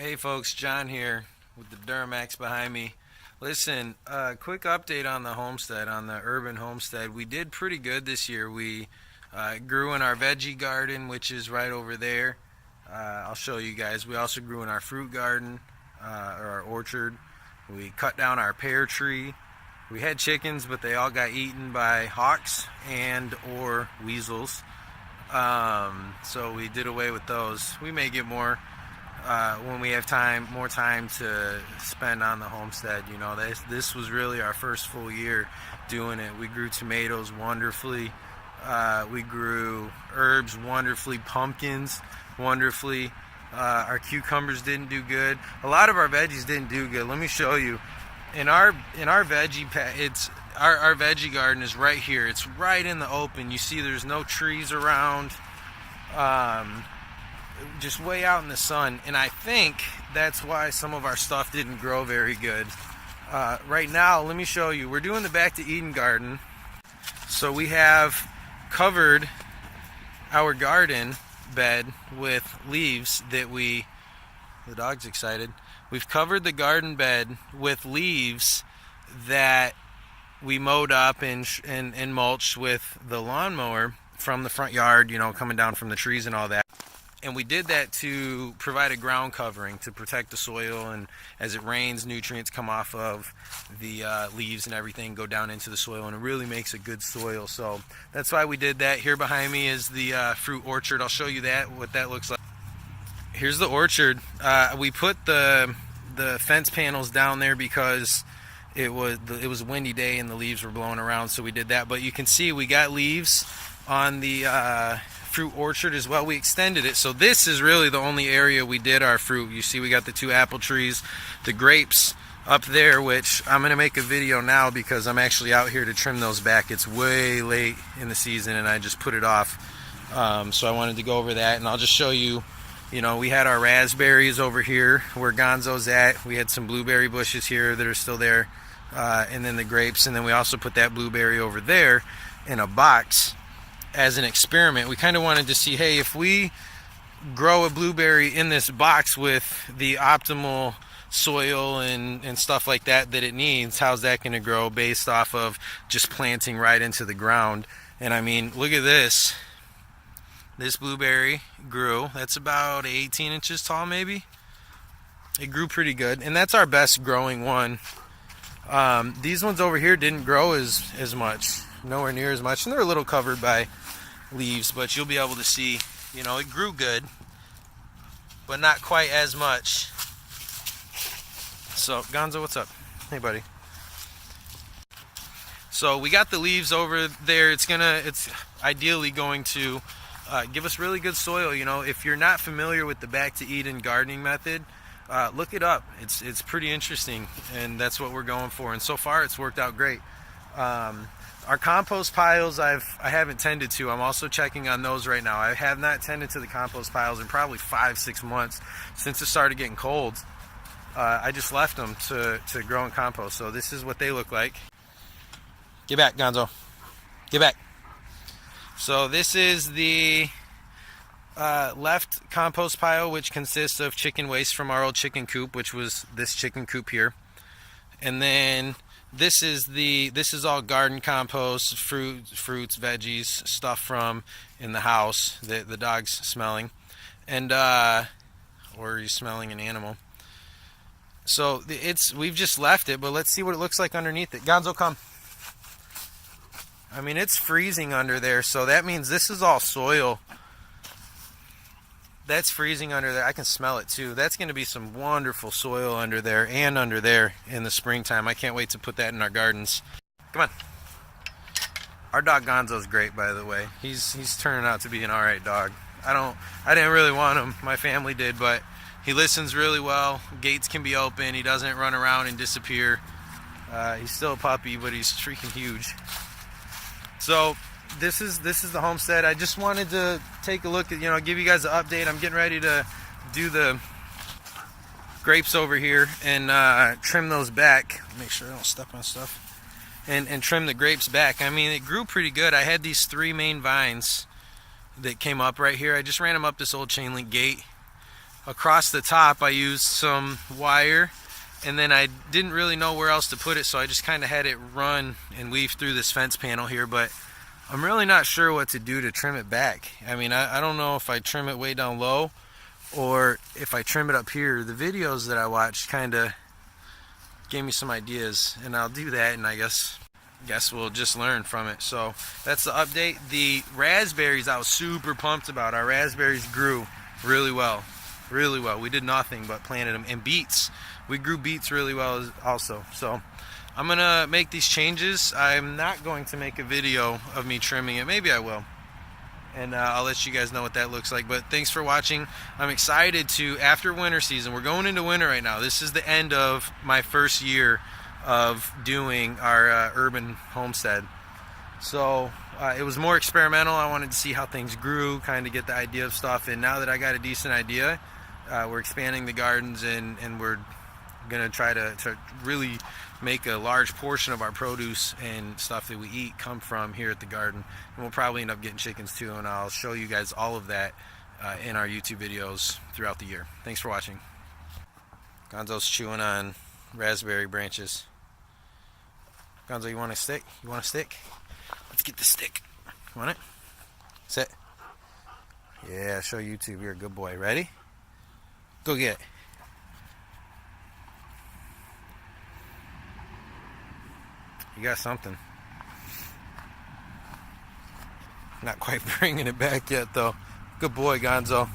Hey folks, John here with the Duramax behind me. Listen, quick update on the homestead, on the urban homestead. We did pretty good this year. We grew in our veggie garden, which is right over there. I'll show you guys. We also grew in our fruit garden, or our orchard. We cut down our pear tree. We had chickens, but they all got eaten by hawks and or weasels. So we did away with those. We may get more when we have more time to spend on the homestead. You know, this was really our first full year doing it. We grew tomatoes wonderfully. We grew herbs wonderfully, pumpkins wonderfully. Our cucumbers didn't do good. A lot of our veggies didn't do good. Let me show you. In our veggie our veggie garden is right here. It's right in the open. You see, there's no trees around. Just way out in the sun, and I think that's why some of our stuff didn't grow very good. Right now, let me show you. We're doing the Back to Eden garden. So we have covered our garden bed with leaves that the dog's excited. We've covered the garden bed with leaves that we mowed up and mulched with the lawnmower from the front yard, you know, coming down from the trees and all that. And we did that to provide a ground covering to protect the soil, and as it rains, nutrients come off of the leaves and everything, go down into the soil, and it really makes a good soil. So that's why we did that. Here behind me is the fruit orchard. I'll show you what that looks like. Here's the orchard. We put the fence panels down there because it was a windy day and the leaves were blowing around, so we did that. But you can see we got leaves on the fruit orchard as well. We extended it, so this is really the only area we did our fruit. You see, we got the 2 apple trees, the grapes up there, which I'm going to make a video now because I'm actually out here to trim those back. It's way late in the season and I just put it off, so I wanted to go over that, and I'll just show you. You know, we had our raspberries over here where Gonzo's at. We had some blueberry bushes here that are still there, and then the grapes, and then we also put that blueberry over there in a box as an experiment. We kind of wanted to see, hey, if we grow a blueberry in this box with the optimal soil and stuff like that it needs, how's that going to grow based off of just planting right into the ground? And I mean, look at this. This blueberry grew. That's about 18 inches tall, maybe. It grew pretty good, and that's our best growing one. These ones over here didn't grow as much, nowhere near as much, and they're a little covered by leaves, but you'll be able to see, you know, it grew good, but not quite as much. So Gonzo, what's up? Hey buddy. So we got the leaves over there. It's ideally going to give us really good soil. You know, if you're not familiar with the Back to Eden gardening method, look it up. It's pretty interesting, and that's what we're going for, and so far it's worked out great. Our compost piles I haven't tended to. I'm also checking on those right now. I have not tended to the compost piles in probably 5-6 months since it started getting cold. I just left them to grow in compost. So this is what they look like. Get back, Gonzo. Get back. So this is the left compost pile, which consists of chicken waste from our old chicken coop, which was this chicken coop here. And then this is all garden compost, fruits, veggies, stuff from in the house that the dog's smelling, and or he's smelling an animal. So we've just left it, but let's see what it looks like underneath it. Gonzo, come. I mean, it's freezing under there, so that means this is all soil. That's freezing under there. I can smell it too. That's going to be some wonderful soil under there and under there in the springtime. I can't wait to put that in our gardens. Come on. Our dog Gonzo's great, by the way. He's turning out to be an alright dog. I didn't really want him. My family did, but he listens really well. Gates can be open. He doesn't run around and disappear. He's still a puppy, but he's freaking huge. So this is the homestead. I just wanted to take a look at, you know, give you guys an update. I'm getting ready to do the grapes over here and trim those back. Make sure I don't step on stuff. And trim the grapes back. I mean, it grew pretty good. I had these 3 main vines that came up right here. I just ran them up this old chain link gate. across the top I used some wire, and then I didn't really know where else to put it, so I just kind of had it run and weave through this fence panel here. But I'm really not sure what to do to trim it back. I mean, I don't know if I trim it way down low or if I trim it up here. The videos that I watched kind of gave me some ideas, and I'll do that, and I guess we'll just learn from it. So that's the update. The raspberries I was super pumped about. Our raspberries grew really well. We did nothing but planted them. And beets, we grew beets really well also. So I'm gonna make these changes. I'm not going to make a video of me trimming it. Maybe I will, and I'll let you guys know what that looks like. But thanks for watching. I'm excited to, after winter season, we're going into winter right now. This is the end of my first year of doing our urban homestead. So it was more experimental. I wanted to see how things grew, kind of get the idea of stuff. And now that I got a decent idea, we're expanding the gardens, and we're gonna try to really make a large portion of our produce and stuff that we eat come from here at the garden. And we'll probably end up getting chickens too, and I'll show you guys all of that in our YouTube videos throughout the year. Thanks for watching. Gonzo's chewing on raspberry branches. Gonzo, you want a stick? You want a stick? Let's get the stick. You want it? Sit. Yeah, show YouTube. You're a good boy. Ready? Go get it. You got something. Not quite bringing it back yet, though. Good boy, Gonzo.